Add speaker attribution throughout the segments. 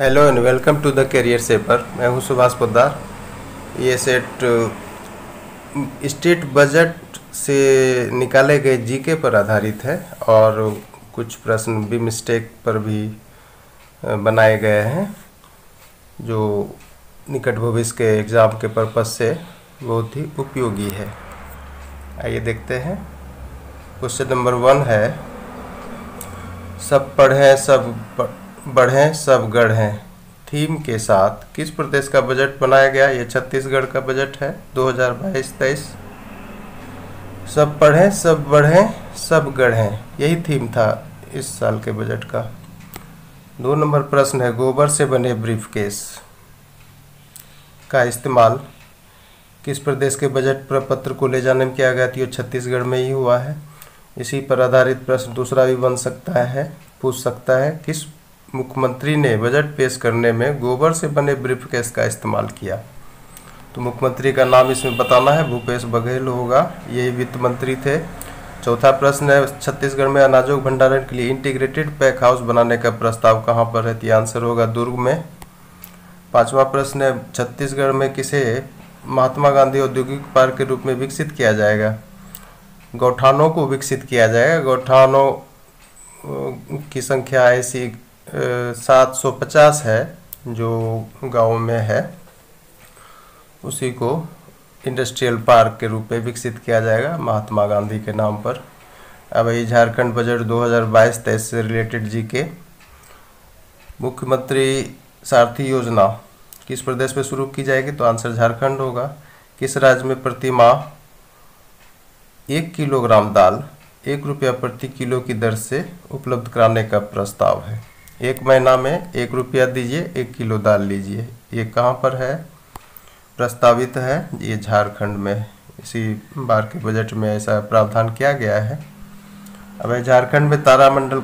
Speaker 1: Hello and welcome to the career सेपर। मैं हूं सुभाष पोद्दार। ये सेट स्टेट बजट से निकाले गए जीके पर आधारित है और कुछ प्रश्न भी मिस्टेक पर भी बनाए गए हैं जो निकट भविष्य के एग्ज़ाम के पर्पज़ से बहुत ही उपयोगी है। आइए देखते हैं। क्वेश्चन नंबर 1 है, सब पढ़ें सब बढ़ें सब गढ़ें थीम के साथ किस प्रदेश का बजट बनाया गया। ये छत्तीसगढ़ का बजट है 2022-23। सब पढ़ें सब बढ़ें सब गढ़ें, यही थीम था इस साल के बजट का। 2 नंबर प्रश्न है, गोबर से बने ब्रीफकेस का इस्तेमाल किस प्रदेश के बजट प्रपत्र को ले जाने में किया गया। तो ये छत्तीसगढ़ में ही हुआ है। इसी पर आधारित प्रश्न दूसरा भी बन सकता है, पूछ सकता है, किस मुख्यमंत्री ने बजट पेश करने में गोबर से बने ब्रीफकेस का इस्तेमाल किया। तो मुख्यमंत्री का नाम इसमें बताना है, भूपेश बघेल होगा, यही वित्त मंत्री थे। चौथा प्रश्न है, छत्तीसगढ़ में अनाजों के भंडारण के लिए इंटीग्रेटेड पैक हाउस बनाने का प्रस्ताव कहाँ पर है। तो आंसर होगा दुर्ग में। 5वां प्रश्न है, छत्तीसगढ़ में किसे महात्मा गांधी औद्योगिक पार्क के रूप में विकसित किया जाएगा। गौठानों को विकसित किया जाएगा। गौठानों की संख्या ऐसी 750 है जो गाँव में है, उसी को इंडस्ट्रियल पार्क के रूप में विकसित किया जाएगा महात्मा गांधी के नाम पर। अब ये झारखंड बजट 2022-23 से रिलेटेड जीके। मुख्यमंत्री सारथी योजना किस प्रदेश में शुरू की जाएगी। तो आंसर झारखंड होगा। किस राज्य में प्रति माह 1 किलोग्राम दाल 1 रुपया प्रति किलो की दर से उपलब्ध कराने का प्रस्ताव है। 1 महीना में 1 रुपया दीजिए 1 किलो दाल लीजिए। ये कहाँ पर है, प्रस्तावित है, ये झारखंड में। इसी बार के बजट में ऐसा प्रावधान किया गया है। अब झारखंड में तारामंडल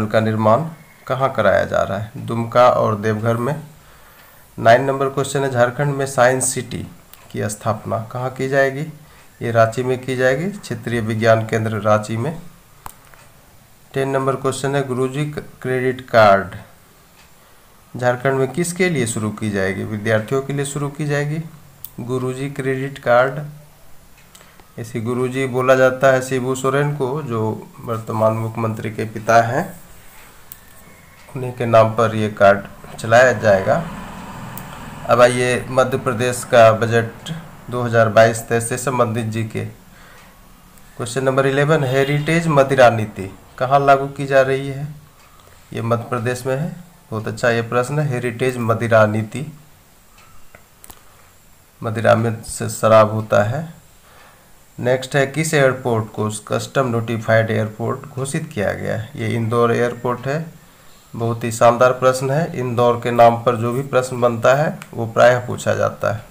Speaker 1: का निर्माण कहाँ कराया जा रहा है। दुमका और देवघर में। 9 नंबर क्वेश्चन है, झारखंड में साइंस सिटी की स्थापना कहाँ की जाएगी। ये रांची में की जाएगी, क्षेत्रीय विज्ञान केंद्र रांची में। 10 नंबर क्वेश्चन है, गुरुजी क्रेडिट कार्ड झारखंड में किसके लिए शुरू की जाएगी। विद्यार्थियों के लिए शुरू की जाएगी गुरुजी क्रेडिट कार्ड। इसी गुरुजी बोला जाता है शिबू सोरेन को, जो वर्तमान मुख्यमंत्री के पिता हैं, उन्हीं के नाम पर ये कार्ड चलाया जाएगा। अब आइए मध्य प्रदेश का बजट 2022-23 से संबंधित जीके। क्वेश्चन नंबर 11, हेरिटेज मदिरा नीति कहाँ लागू की जा रही है। ये मध्य प्रदेश में है। बहुत अच्छा ये प्रश्न है। हेरिटेज मदिरा नीति, मदिरा में से शराब होता है। नेक्स्ट है, किस एयरपोर्ट को कस्टम नोटिफाइड एयरपोर्ट घोषित किया गया है। ये इंदौर एयरपोर्ट है। बहुत ही शानदार प्रश्न है। इंदौर के नाम पर जो भी प्रश्न बनता है वो प्रायः पूछा जाता है,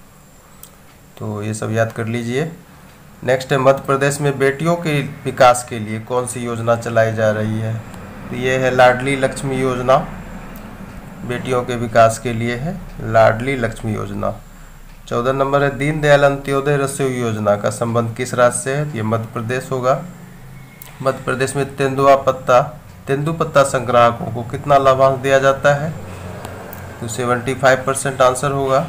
Speaker 1: तो ये सब याद कर लीजिए। नेक्स्ट है, मध्य प्रदेश में बेटियों के विकास के लिए कौन सी योजना चलाई जा रही है। तो ये है लाडली लक्ष्मी योजना। बेटियों के विकास के लिए है लाडली लक्ष्मी योजना। 14 नंबर है, दीनदयाल अंत्योदय रसोई योजना का संबंध किस राज्य से है। ये मध्य प्रदेश होगा। मध्य प्रदेश में तेंदुपत्ता संग्राहकों को कितना लाभांश दिया जाता है। तो 75% आंसर होगा।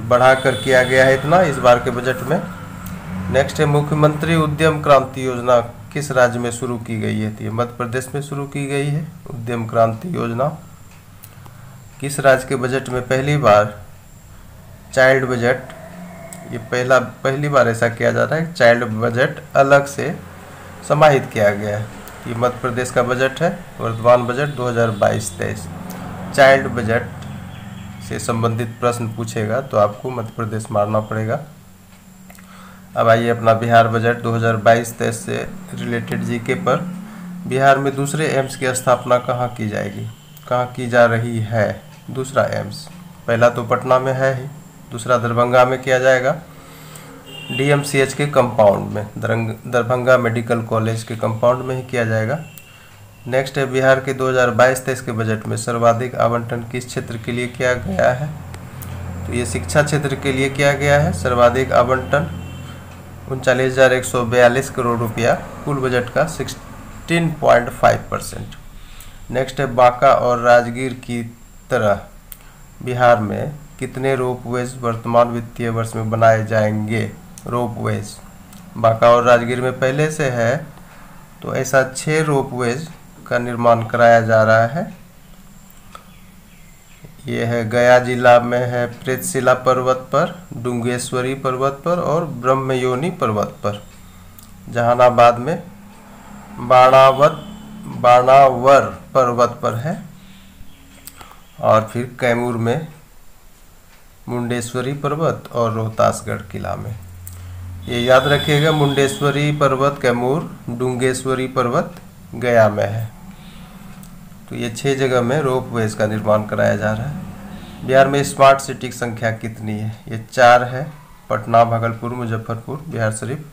Speaker 1: बढ़ाकर किया गया है इतना इस बार के बजट में। नेक्स्ट है, मुख्यमंत्री उद्यम क्रांति योजना किस राज्य में शुरू की गई है। तो ये मध्य प्रदेश में शुरू की गई है उद्यम क्रांति योजना। किस राज्य के बजट में पहली बार चाइल्ड बजट, ये पहली बार ऐसा किया जा रहा है, चाइल्ड बजट अलग से समाहित किया गया है। ये मध्य प्रदेश का बजट है, वर्तमान बजट 2022-23। चाइल्ड बजट से संबंधित प्रश्न पूछेगा तो आपको मध्य प्रदेश मारना पड़ेगा। अब आइए अपना बिहार बजट 2022-23 से रिलेटेड जीके पर। बिहार में दूसरे एम्स की स्थापना कहाँ की जाएगी, कहाँ की जा रही है। दूसरा एम्स, पहला तो पटना में है ही, दूसरा दरभंगा में किया जाएगा, DMCH के कंपाउंड में, दरभंगा मेडिकल कॉलेज के कंपाउंड में ही किया जाएगा। नेक्स्ट है, बिहार के 2022-23 के बजट में सर्वाधिक आवंटन किस क्षेत्र के लिए किया गया है। तो ये शिक्षा क्षेत्र के लिए किया गया है सर्वाधिक आवंटन 39,142 करोड़ रुपया। कुल बजट का 16.5%। नेक्स्ट है बांका और राजगीर की तरह बिहार में कितने रोपवेज वर्तमान वित्तीय वर्ष में बनाए जाएंगे। रोपवेज बांका और राजगीर में पहले से है, तो ऐसा 6 रोपवेज का निर्माण कराया जा रहा है। ये है गया जिला में है प्रेतशिला पर्वत पर, डुंगेश्वरी पर्वत पर और ब्रह्मयोनी पर्वत पर। जहानाबाद में बाणावर पर्वत पर है और फिर कैमूर में मुंडेश्वरी पर्वत और रोहतासगढ़ किला में। ये याद रखिएगा, मुंडेश्वरी पर्वत कैमूर, डुंगेश्वरी पर्वत गया में है। तो ये 6 जगह में रोपवेज का निर्माण कराया जा रहा है। बिहार में स्मार्ट सिटी की संख्या कितनी है। ये 4 है, पटना, भागलपुर, मुजफ्फरपुर, बिहार शरीफ।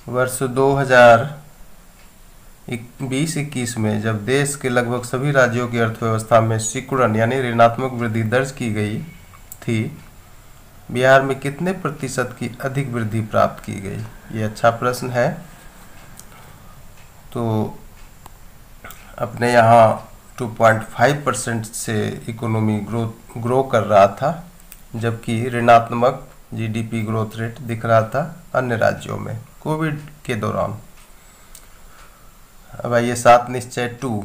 Speaker 1: वर्ष 2020-21 में जब देश के लगभग सभी राज्यों की अर्थव्यवस्था में सिकुड़न यानी ऋणात्मक वृद्धि दर्ज की गई थी, बिहार में कितने प्रतिशत की अधिक वृद्धि प्राप्त की गई। ये अच्छा प्रश्न है। तो अपने यहाँ 2.5% से इकोनॉमी ग्रो कर रहा था, जबकि ऋणात्मक जीडीपी ग्रोथ रेट दिख रहा था अन्य राज्यों में कोविड के दौरान। अब आइए 7 निश्चय 2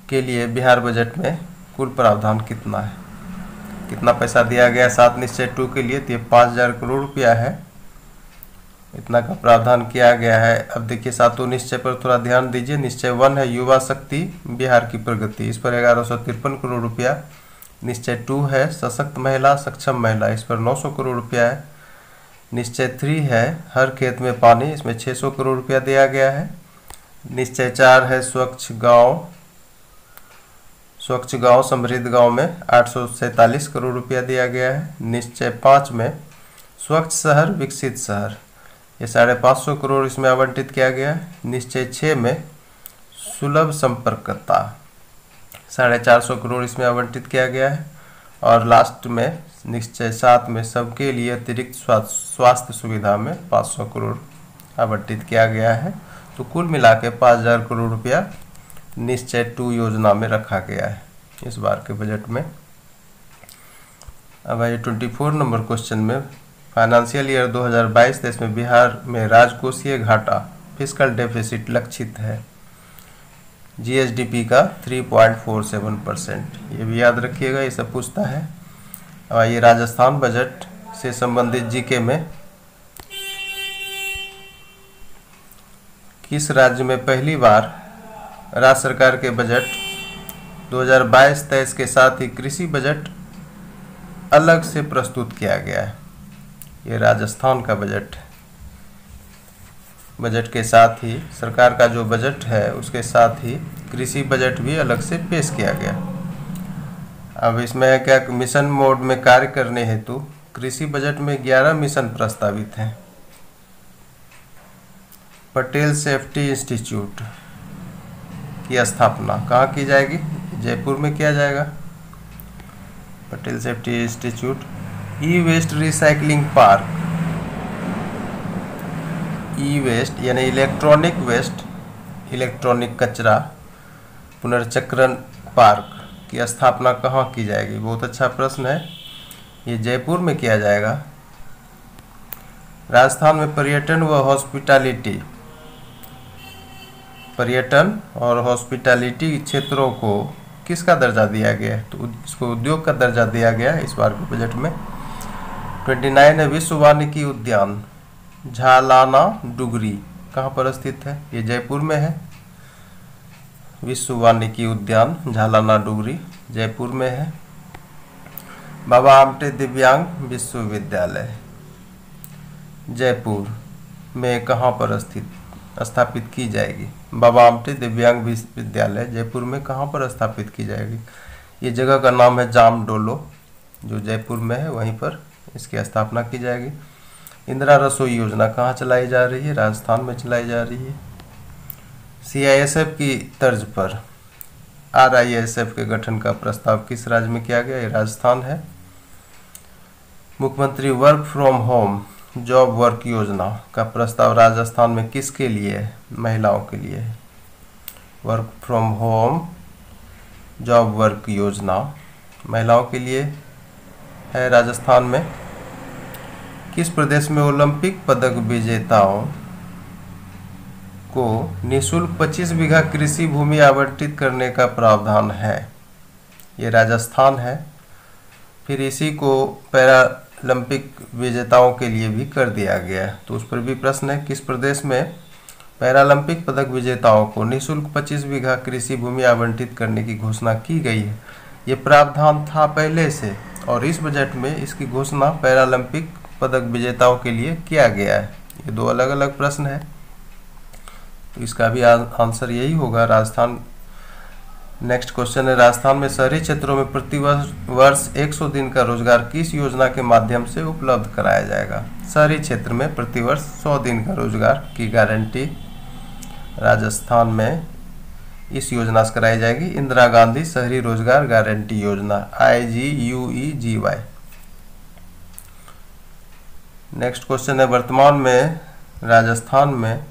Speaker 1: के लिए बिहार बजट में कुल प्रावधान कितना है, कितना पैसा दिया गया 7 निश्चय 2 के लिए। तो ये 5,000 करोड़ रुपया है, इतना का प्रावधान किया गया है। अब देखिए 7 निश्चय पर थोड़ा ध्यान दीजिए। निश्चय 1 है युवा शक्ति बिहार की प्रगति, इस पर 1153 करोड़ रुपया। निश्चय 2 है सशक्त महिला सक्षम महिला, इस पर 900 करोड़ रुपया है। निश्चय 3 है हर खेत में पानी, इसमें 600 करोड़ रुपया दिया गया है। निश्चय 4 है स्वच्छ गांव समृद्ध गांव में 847 करोड़ रुपया दिया गया है। निश्चय 5 में स्वच्छ शहर विकसित शहर, ये 550 करोड़ इसमें आवंटित किया गया है। निश्चय 6 में सुलभ संपर्कता 450 करोड़ इसमें आवंटित किया गया है। और लास्ट में निश्चय 7 में सबके लिए अतिरिक्त स्वास्थ्य सुविधा में 500 करोड़ आवंटित किया गया है। तो कुल मिला के 5,000 करोड़ रुपया निश्चय 2 योजना में रखा गया है इस बार के बजट में। अब आइए 24 नंबर क्वेश्चन में, फाइनेंशियल ईयर 2022-23 में बिहार में राजकोषीय घाटा फिस्कल डेफिसिट लक्षित है जीएसडीपी का 3.47%। ये भी याद रखिएगा, ये सब पूछता है। और ये राजस्थान बजट से संबंधित जीके में किस राज्य में पहली बार राज्य सरकार के बजट 2022-23 के साथ ही कृषि बजट अलग से प्रस्तुत किया गया है। ये राजस्थान का बजट है। बजट के साथ ही सरकार का जो बजट है उसके साथ ही कृषि बजट भी अलग से पेश किया गया। अब इसमें है क्या, मिशन मोड में कार्य करने हेतु कृषि बजट में 11 मिशन प्रस्तावित हैं। पटेल सेफ्टी इंस्टीट्यूट की स्थापना कहाँ की जाएगी, जयपुर में किया जाएगा। Patel safety institute. E waste recycling park, E waste यानी इलेक्ट्रॉनिक वेस्ट, इलेक्ट्रॉनिक कचरा पुनर्चक्रण पार्क की स्थापना कहाँ की जाएगी। बहुत अच्छा प्रश्न है, ये जयपुर में किया जाएगा। राजस्थान में पर्यटन व हॉस्पिटैलिटी, पर्यटन और हॉस्पिटैलिटी क्षेत्रों को किसका दर्जा दिया गया है, तो इसको उद्योग का दर्जा दिया गया है इस बार के बजट में। 29 है विश्व वानिकी उद्यान झालाना डुगरी, कहाँ पर स्थित है, ये जयपुर में है। विश्व वानिकी उद्यान झालाना डुगरी जयपुर में है। बाबा आमटे दिव्यांग विश्वविद्यालय जयपुर में कहाँ पर स्थापित की जाएगी। बाबा आमटे दिव्यांग विश्वविद्यालय जयपुर में कहाँ पर स्थापित की जाएगी। ये जगह का नाम है जामडोलो, जो जयपुर में है, वहीं पर इसकी स्थापना की जाएगी। इंदिरा रसोई योजना कहाँ चलाई जा रही है, राजस्थान में चलाई जा रही है। सीआईएसएफ की तर्ज पर आरआईएसएफ के गठन का प्रस्ताव किस राज्य में किया गया, ये राजस्थान है। मुख्यमंत्री work from home job work योजना का प्रस्ताव राजस्थान में किसके लिए है? महिलाओं के लिए है। Work from home job work योजना महिलाओं के लिए है राजस्थान में। किस प्रदेश में ओलंपिक पदक विजेताओं को निःशुल्क 25 बीघा कृषि भूमि आवंटित करने का प्रावधान है? ये राजस्थान है। फिर इसी को पैरालंपिक विजेताओं के लिए भी कर दिया गया है, तो उस पर भी प्रश्न है। किस प्रदेश में पैरालंपिक पदक विजेताओं को निःशुल्क 25 बीघा कृषि भूमि आवंटित करने की घोषणा की गई है? ये प्रावधान था पहले से और इस बजट में इसकी घोषणा पैरालंपिक पदक विजेताओं के लिए किया गया है। ये दो अलग अलग प्रश्न है, तो इसका भी आंसर यही होगा, राजस्थान। नेक्स्ट क्वेश्चन है, राजस्थान में शहरी क्षेत्रों में प्रति वर्ष 100 दिन का रोजगार किस योजना के माध्यम से उपलब्ध कराया जाएगा? शहरी क्षेत्र में प्रति वर्ष 100 दिन का रोजगार की गारंटी राजस्थान में इस योजना से कराई जाएगी। इंदिरा गांधी शहरी रोजगार गारंटी योजना, IGUEGY। नेक्स्ट क्वेश्चन है, वर्तमान में राजस्थान में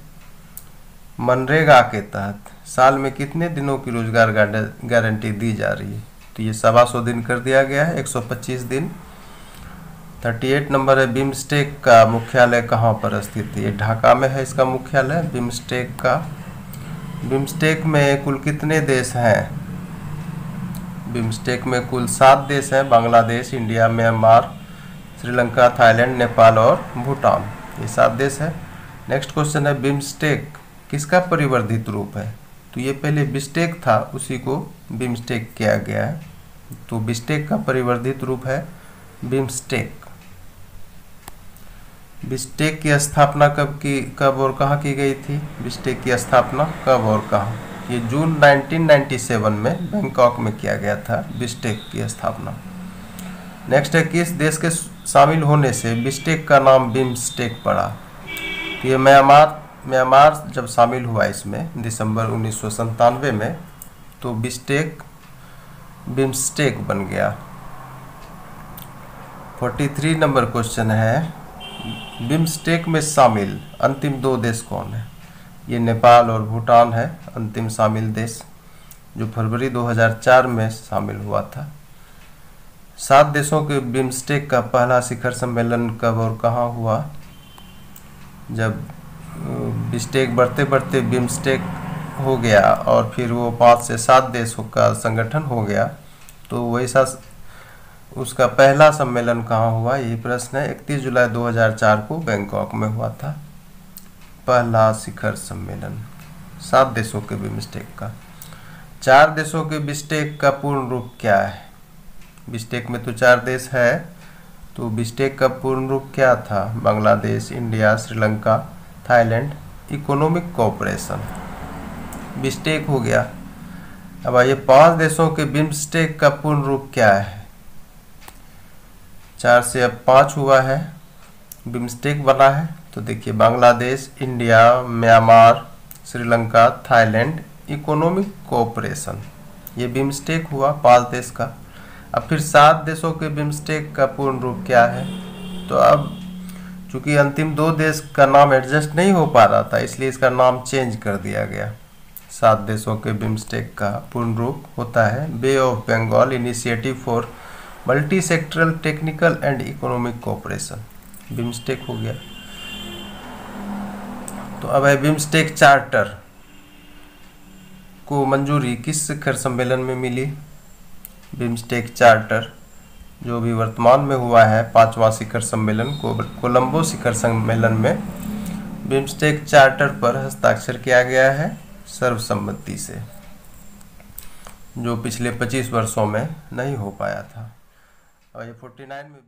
Speaker 1: मनरेगा के तहत साल में कितने दिनों की रोजगार गारंटी दी जा रही है? तो ये 125 दिन कर दिया गया है, 125 दिन। 38 नंबर है, बिम्स्टेक का मुख्यालय कहाँ पर स्थित है? ये ढाका में है इसका मुख्यालय बिम्स्टेक का। बिम्स्टेक में कुल कितने देश हैं? बिम्स्टेक में कुल 7 देश हैं, Bangladesh, India, Myanmar, Sri Lanka, Thailand, Nepal और भूटान, ये 7 देश है। नेक्स्ट क्वेश्चन है, बिम्स्टेक किसका परिवर्धित रूप है? तो ये पहले बिस्टेक था, उसी को बिम्स्टेक किया गया है, तो बिस्टेक का परिवर्धित रूप है बिम्स्टेक। बिस्टेक की स्थापना कब और कहाँ की गई थी? बिस्टेक की स्थापना कब और कहाँ? ये जून 1997 में बैंकॉक में किया गया था बिस्टेक की स्थापना। नेक्स्ट है, किस देश के शामिल होने से बिस्टेक का नाम बिम्स्टेक पड़ा? तो ये म्यांमार जब शामिल हुआ इसमें दिसंबर 1997 में, तो बिम्स्टेक बन गया। 43 नंबर क्वेश्चन है, बिम्स्टेक में शामिल अंतिम 2 देश कौन है? ये नेपाल और भूटान है अंतिम शामिल देश, जो फरवरी 2004 में शामिल हुआ था। 7 देशों के बिम्स्टेक का पहला शिखर सम्मेलन कब और कहाँ हुआ? जब बिस्टेक बढ़ते बढ़ते बिम्स्टेक हो गया और फिर वो 5 से 7 देशों का संगठन हो गया, तो वैसा उसका पहला सम्मेलन कहाँ हुआ, यही प्रश्न है। 31 जुलाई 2004 को बैंकॉक में हुआ था पहला शिखर सम्मेलन 7 देशों के बिम्स्टेक का। 4 देशों के बिस्टेक का पूर्ण रूप क्या है? बिस्टेक में तो 4 देश है, तो बिस्टेक का पूर्ण रूप क्या था? Bangladesh, India, Sri Lanka, Thailand economic cooperation, BISTEC हो गया। अब आइए 5 देशों के बिम्स्टेक का पूर्ण रूप क्या है? 4 से अब 5 हुआ है, बिम्स्टेक बना है। तो देखिए, Bangladesh, India, Myanmar, Sri Lanka, Thailand economic cooperation, ये बिम्स्टेक हुआ 5 देश का। अब फिर 7 देशों के बिम्स्टेक का पूर्ण रूप क्या है? तो अब चूंकि अंतिम 2 देश का नाम एडजस्ट नहीं हो पा रहा था, इसलिए इसका नाम चेंज कर दिया गया। 7 देशों के बिम्स्टेक का पूर्ण रूप होता है Bay of Bengal initiative for multi sectoral technical and economic cooperation, BIMSTEC हो गया। तो अब है, बिम्स्टेक चार्टर को मंजूरी किस शिखर सम्मेलन में मिली? बिम्स्टेक चार्टर जो भी वर्तमान में हुआ है 5वां शिखर सम्मेलन कोलंबो शिखर सम्मेलन में बिम्स्टेक चार्टर पर हस्ताक्षर किया गया है सर्वसम्मति से, जो पिछले 25 वर्षों में नहीं हो पाया था। और ये 49 में